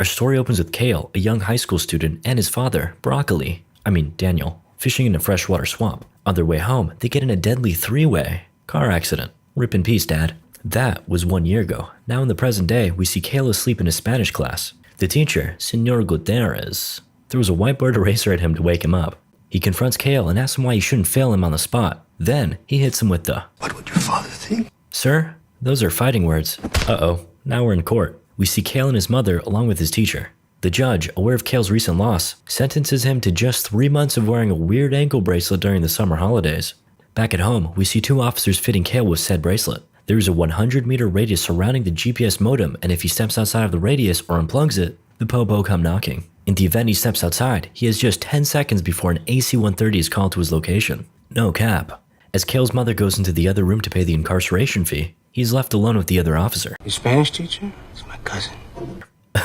Our story opens with Kale, a young high school student, and his father, Daniel, fishing in a freshwater swamp. On their way home, they get in a deadly three-way car accident. Rip in peace, Dad. That was 1 year ago. Now in the present day, we see Kale asleep in his Spanish class. The teacher, Senor Gutierrez, throws a whiteboard eraser at him to wake him up. He confronts Kale and asks him why he shouldn't fail him on the spot. Then, he hits him with the, "What would your father think?" "Sir, those are fighting words." Uh-oh, now we're in court. We see Kale and his mother along with his teacher. The judge, aware of Kale's recent loss, sentences him to just 3 months of wearing a weird ankle bracelet during the summer holidays. Back at home, we see 2 officers fitting Kale with said bracelet. There is a 100-meter radius surrounding the GPS modem, and if he steps outside of the radius or unplugs it, the popo come knocking. In the event he steps outside, he has just 10 seconds before an AC-130 is called to his location. No cap. As Kale's mother goes into the other room to pay the incarceration fee, he's left alone with the other officer. "Your Spanish teacher? It's my cousin."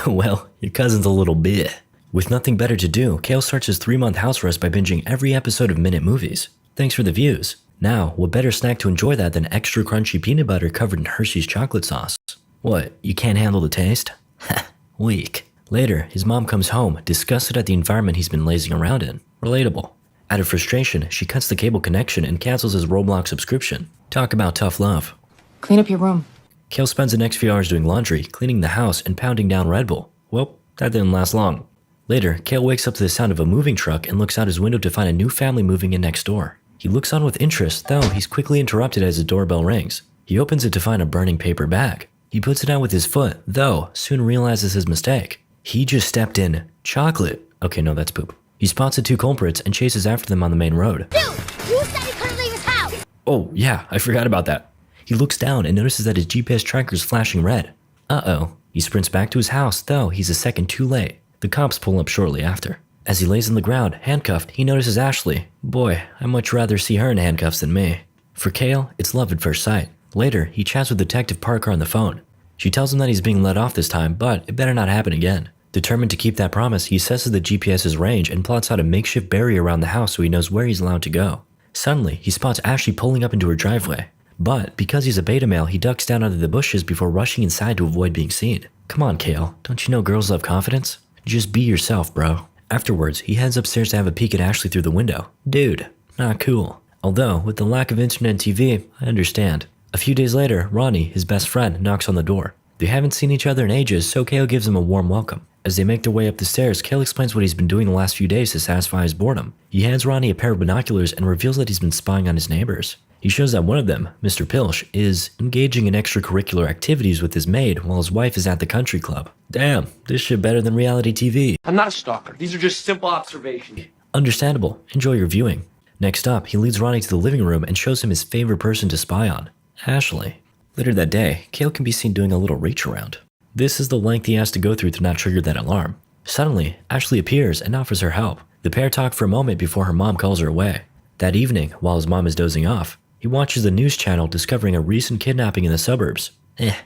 Well, your cousin's a little bit. With nothing better to do, Kale starts his 3-month house arrest by binging every episode of Minute Movies. Thanks for the views. Now, what better snack to enjoy that than extra crunchy peanut butter covered in Hershey's chocolate sauce? What, you can't handle the taste? Ha, weak. Later, his mom comes home, disgusted at the environment he's been lazing around in. Relatable. Out of frustration, she cuts the cable connection and cancels his Roblox subscription. Talk about tough love. Clean up your room. Kale spends the next few hours doing laundry, cleaning the house, and pounding down Red Bull. Well, that didn't last long. Later, Kale wakes up to the sound of a moving truck and looks out his window to find a new family moving in next door. He looks on with interest, though he's quickly interrupted as the doorbell rings. He opens it to find a burning paper bag. He puts it out with his foot, though soon realizes his mistake. He just stepped in chocolate. Okay, no, that's poop. He spots the 2 culprits and chases after them on the main road. Dude, you said he couldn't leave his house! Oh, yeah, I forgot about that. He looks down and notices that his GPS tracker is flashing red. Uh-oh. He sprints back to his house, though he's a second too late. The cops pull up shortly after. As he lays on the ground, handcuffed, he notices Ashley. Boy, I'd much rather see her in handcuffs than me. For Kale, it's love at first sight. Later, he chats with Detective Parker on the phone. She tells him that he's being let off this time, but it better not happen again. Determined to keep that promise, he assesses the GPS's range and plots out a makeshift barrier around the house so he knows where he's allowed to go. Suddenly, he spots Ashley pulling up into her driveway. But because he's a beta male, he ducks down under the bushes before rushing inside to avoid being seen. Come on, Kale, don't you know girls love confidence? Just be yourself, bro. Afterwards, he heads upstairs to have a peek at Ashley through the window. Dude, not cool. Although, with the lack of internet and TV, I understand. A few days later, Ronnie, his best friend, knocks on the door. They haven't seen each other in ages, so Kale gives him a warm welcome. As they make their way up the stairs, Kale explains what he's been doing the last few days to satisfy his boredom. He hands Ronnie a pair of binoculars and reveals that he's been spying on his neighbors. He shows that one of them, Mr. Pilch, is engaging in extracurricular activities with his maid while his wife is at the country club. Damn, this shit better than reality TV. I'm not a stalker. These are just simple observations. Understandable. Enjoy your viewing. Next up, he leads Ronnie to the living room and shows him his favorite person to spy on, Ashley. Later that day, Kale can be seen doing a little reach around. This is the length he has to go through to not trigger that alarm. Suddenly, Ashley appears and offers her help. The pair talk for a moment before her mom calls her away. That evening, while his mom is dozing off, he watches the news channel discovering a recent kidnapping in the suburbs.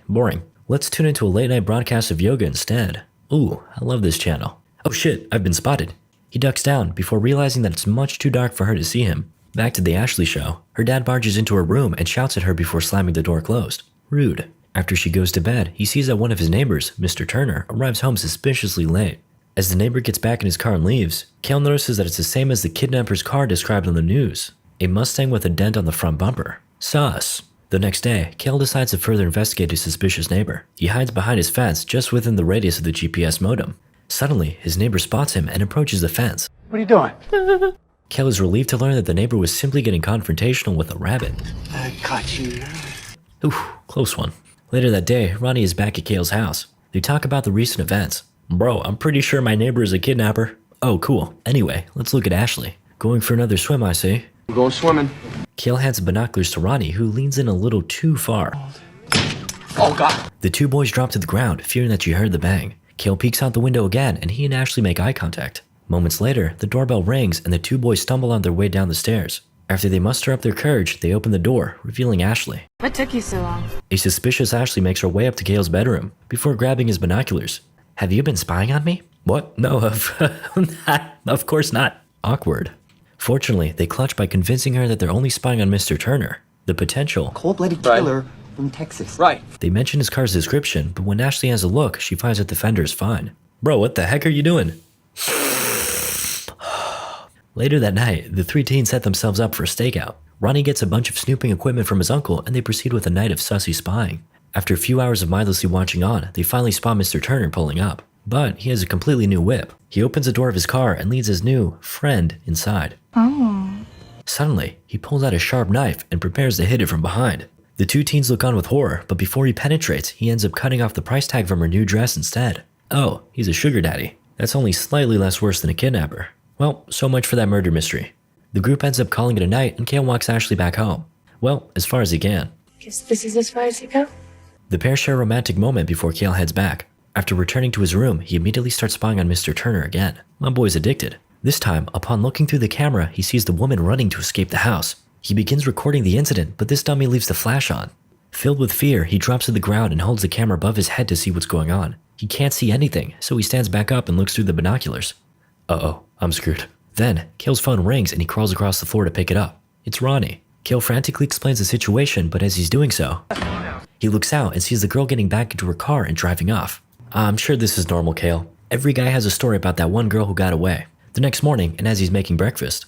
Boring. Let's tune into a late-night broadcast of yoga instead. Ooh, I love this channel. Oh shit, I've been spotted. He ducks down before realizing that it's much too dark for her to see him. Back to the Ashley show, her dad barges into her room and shouts at her before slamming the door closed. Rude. After she goes to bed, he sees that one of his neighbors, Mr. Turner, arrives home suspiciously late. As the neighbor gets back in his car and leaves, Kale notices that it's the same as the kidnapper's car described on the news. A Mustang with a dent on the front bumper. Sus. The next day, Kale decides to further investigate his suspicious neighbor. He hides behind his fence just within the radius of the GPS modem. Suddenly, his neighbor spots him and approaches the fence. "What are you doing?" Kale is relieved to learn that the neighbor was simply getting confrontational with a rabbit. "I caught you." Oof, close one. Later that day, Ronnie is back at Kale's house. They talk about the recent events. Bro, I'm pretty sure my neighbor is a kidnapper. Oh, cool. Anyway, let's look at Ashley. Going for another swim, I see. We're going swimming. Kale hands binoculars to Ronnie, who leans in a little too far. Oh, God. The 2 boys drop to the ground, fearing that she heard the bang. Kale peeks out the window again, and he and Ashley make eye contact. Moments later, the doorbell rings, and the 2 boys stumble on their way down the stairs. After they muster up their courage, they open the door, revealing Ashley. What took you so long? A suspicious Ashley makes her way up to Kale's bedroom, before grabbing his binoculars. Have you been spying on me? What? No, of course not. Awkward. Fortunately, they clutch by convincing her that they're only spying on Mr. Turner, the potential cold-blooded killer from Texas. Right. They mention his car's description, but when Ashley has a look, she finds that the fender is fine. Bro, what the heck are you doing? Later that night, the three teens set themselves up for a stakeout. Ronnie gets a bunch of snooping equipment from his uncle and they proceed with a night of sussy spying. After a few hours of mindlessly watching on, they finally spot Mr. Turner pulling up. But he has a completely new whip. He opens the door of his car and leads his new friend inside. Suddenly, he pulls out a sharp knife and prepares to hit it from behind. The two teens look on with horror, but before he penetrates, he ends up cutting off the price tag from her new dress instead. Oh, he's a sugar daddy. That's only slightly less worse than a kidnapper. Well, so much for that murder mystery. The group ends up calling it a night and Kale walks Ashley back home. Well, as far as he can. Guess this is as far as you go. The pair share a romantic moment before Kale heads back. After returning to his room, he immediately starts spying on Mr. Turner again. My boy's addicted. This time, upon looking through the camera, he sees the woman running to escape the house. He begins recording the incident, but this dummy leaves the flash on. Filled with fear, he drops to the ground and holds the camera above his head to see what's going on. He can't see anything, so he stands back up and looks through the binoculars. Uh-oh, I'm screwed. Then, Kale's phone rings and he crawls across the floor to pick it up. It's Ronnie. Kale frantically explains the situation, but as he's doing so, he looks out and sees the girl getting back into her car and driving off. I'm sure this is normal, Kale. Every guy has a story about that one girl who got away. The next morning, and as he's making breakfast,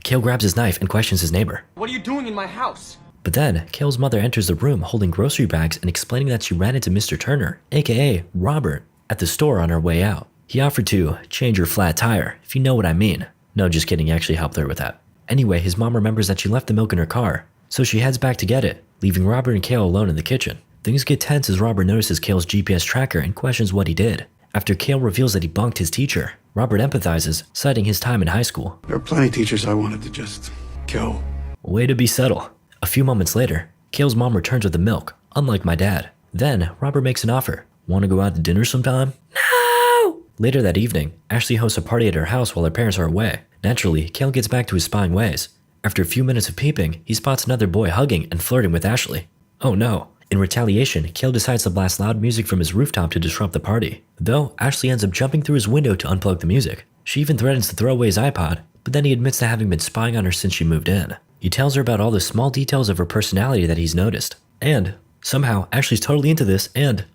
Kale grabs his knife and questions his neighbor. What are you doing in my house? But then, Kale's mother enters the room holding grocery bags and explaining that she ran into Mr. Turner, aka Robert, at the store on her way out. He offered to change her flat tire, if you know what I mean. No, just kidding, he actually helped her with that. Anyway, his mom remembers that she left the milk in her car, so she heads back to get it, leaving Robert and Kale alone in the kitchen. Things get tense as Robert notices Kale's GPS tracker and questions what he did. After Kale reveals that he bunked his teacher, Robert empathizes, citing his time in high school. There are plenty of teachers I wanted to just kill. Way to be subtle. A few moments later, Kale's mom returns with the milk, unlike my dad. Then, Robert makes an offer. Want to go out to dinner sometime? No! Later that evening, Ashley hosts a party at her house while her parents are away. Naturally, Kale gets back to his spying ways. After a few minutes of peeping, he spots another boy hugging and flirting with Ashley. Oh no. In retaliation, Kale decides to blast loud music from his rooftop to disrupt the party. Though, Ashley ends up jumping through his window to unplug the music. She even threatens to throw away his iPod, but then he admits to having been spying on her since she moved in. He tells her about all the small details of her personality that he's noticed. And, somehow, Ashley's totally into this and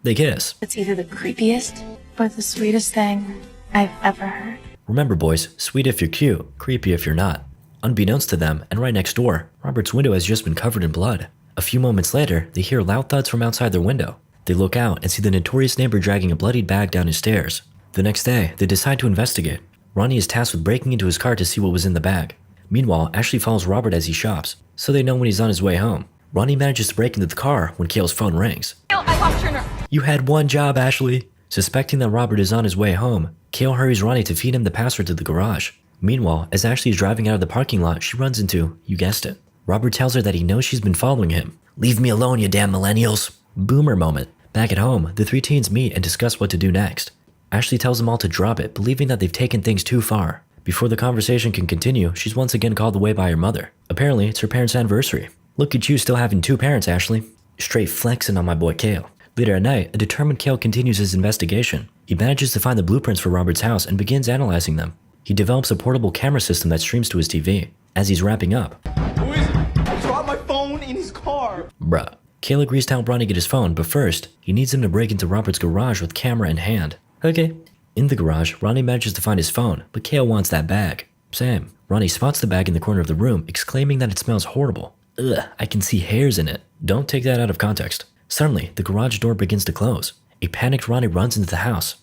they kiss. It's either the creepiest or the sweetest thing I've ever heard. Remember boys, sweet if you're cute, creepy if you're not. Unbeknownst to them, and right next door, Robert's window has just been covered in blood. A few moments later, they hear loud thuds from outside their window. They look out and see the notorious neighbor dragging a bloodied bag down his stairs. The next day, they decide to investigate. Ronnie is tasked with breaking into his car to see what was in the bag. Meanwhile, Ashley follows Robert as he shops, so they know when he's on his way home. Ronnie manages to break into the car when Kale's phone rings. I lost Turner. You had one job, Ashley. Suspecting that Robert is on his way home, Kale hurries Ronnie to feed him the password to the garage. Meanwhile, as Ashley is driving out of the parking lot, she runs into, you guessed it. Robert tells her that he knows she's been following him. Leave me alone, you damn millennials. Boomer moment. Back at home, the three teens meet and discuss what to do next. Ashley tells them all to drop it, believing that they've taken things too far. Before the conversation can continue, she's once again called away by her mother. Apparently, it's her parents' anniversary. Look at you still having two parents, Ashley. Straight flexing on my boy Kale. Later at night, a determined Kale continues his investigation. He manages to find the blueprints for Robert's house and begins analyzing them. He develops a portable camera system that streams to his TV. As he's wrapping up, Who is it? I dropped my phone in his car. bruh. Kale agrees to help Ronnie get his phone, but first, he needs him to break into Robert's garage with camera in hand. Okay. In the garage, Ronnie manages to find his phone, but Kale wants that bag. Same. Ronnie spots the bag in the corner of the room, exclaiming that it smells horrible. Ugh, I can see hairs in it. Don't take that out of context. Suddenly, the garage door begins to close. A panicked Ronnie runs into the house.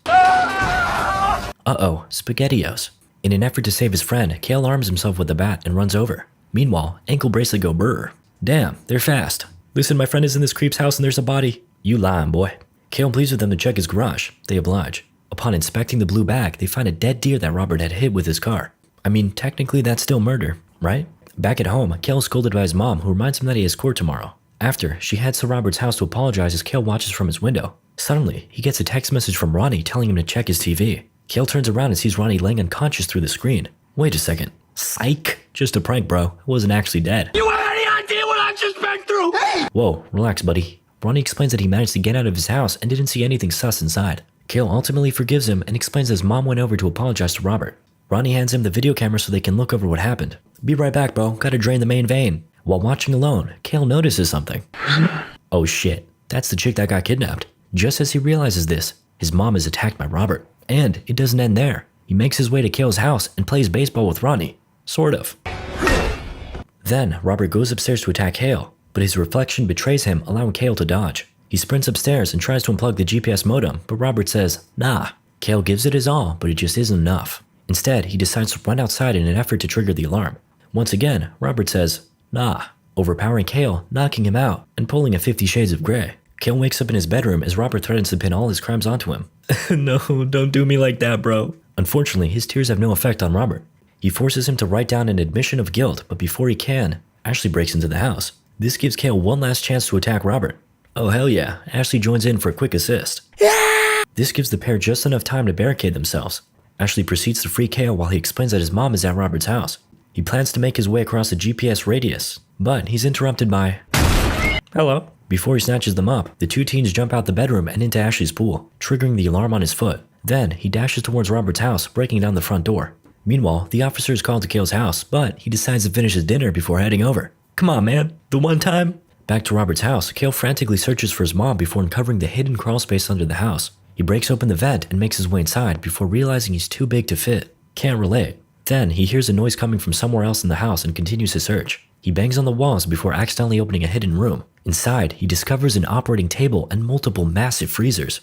Uh-oh, SPAGHETTIOS. In an effort to save his friend, Kale arms himself with a bat and runs over. Meanwhile, ankle bracelet go brr. Damn, they're fast. Listen, my friend is in this creep's house and there's a body. You lying, boy. Kale pleads with them to check his garage. They oblige. Upon inspecting the blue bag, they find a dead deer that Robert had hit with his car. I mean, technically that's still murder, right? Back at home, Kale is scolded by his mom, who reminds him that he has court tomorrow. After, she heads to Robert's house to apologize as Kale watches from his window. Suddenly, he gets a text message from Ronnie telling him to check his TV. Kale turns around and sees Ronnie laying unconscious through the screen. Wait a second. Psych. Just a prank, bro. I wasn't actually dead. You have any idea what I just been through? Hey! Whoa, relax, buddy. Ronnie explains that he managed to get out of his house and didn't see anything sus inside. Kale ultimately forgives him and explains that his mom went over to apologize to Robert. Ronnie hands him the video camera so they can look over what happened. Be right back, bro. Gotta drain the main vein. While watching alone, Kale notices something. Oh shit, that's the chick that got kidnapped. Just as he realizes this, His mom is attacked by Robert. And it doesn't end there. He makes his way to Cale's house and plays baseball with Ronnie. Sort of. Then, Robert goes upstairs to attack Cale, but his reflection betrays him, allowing Cale to dodge. He sprints upstairs and tries to unplug the GPS modem, but Robert says, nah. Cale gives it his all, but it just isn't enough. Instead, he decides to run outside in an effort to trigger the alarm. Once again, Robert says, nah, overpowering Cale, knocking him out, and pulling a 50 Shades of Grey. Cale wakes up in his bedroom as Robert threatens to pin all his crimes onto him. No, don't do me like that, bro. Unfortunately, his tears have no effect on Robert. He forces him to write down an admission of guilt, but before he can, Ashley breaks into the house. This gives Cale one last chance to attack Robert. Oh hell yeah, Ashley joins in for a quick assist. This gives the pair just enough time to barricade themselves. Ashley proceeds to free Cale while he explains that his mom is at Robert's house. He plans to make his way across the GPS radius, but he's interrupted by... Hello. Before he snatches them up, the two teens jump out the bedroom and into Ashley's pool, triggering the alarm on his foot. Then, he dashes towards Robert's house, breaking down the front door. Meanwhile, the officer is called to Cale's house, but he decides to finish his dinner before heading over. Come on, man. The one time? Back to Robert's house, Cale frantically searches for his mom before uncovering the hidden crawl space under the house. He breaks open the vent and makes his way inside before realizing he's too big to fit. Can't relate. Then, he hears a noise coming from somewhere else in the house and continues his search. He bangs on the walls before accidentally opening a hidden room. Inside, he discovers an operating table and multiple massive freezers.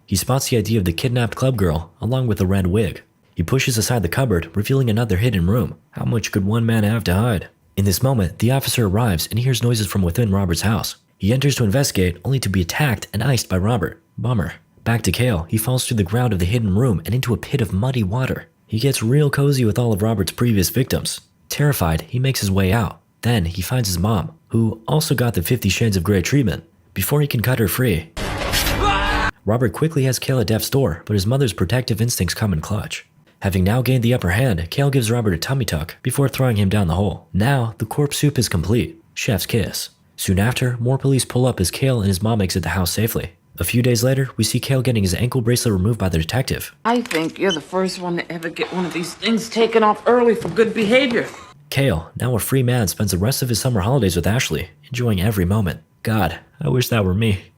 He spots the ID of the kidnapped club girl, along with a red wig. He pushes aside the cupboard, revealing another hidden room. How much could one man have to hide? In this moment, the officer arrives and hears noises from within Robert's house. He enters to investigate, only to be attacked and iced by Robert. Bummer. Back to Cale, he falls through the ground of the hidden room and into a pit of muddy water. He gets real cozy with all of Robert's previous victims. Terrified, he makes his way out. Then, he finds his mom, who also got the 50 Shades of Grey treatment. Before he can cut her free, Robert quickly has Cale at death's door, but his mother's protective instincts come in clutch. Having now gained the upper hand, Cale gives Robert a tummy tuck before throwing him down the hole. Now, the corpse soup is complete. Chef's kiss. Soon after, more police pull up as Cale and his mom exit the house safely. A few days later, we see Cale getting his ankle bracelet removed by the detective. I think you're the first one to ever get one of these things taken off early for good behavior. Cale, now a free man, spends the rest of his summer holidays with Ashley, enjoying every moment. God, I wish that were me.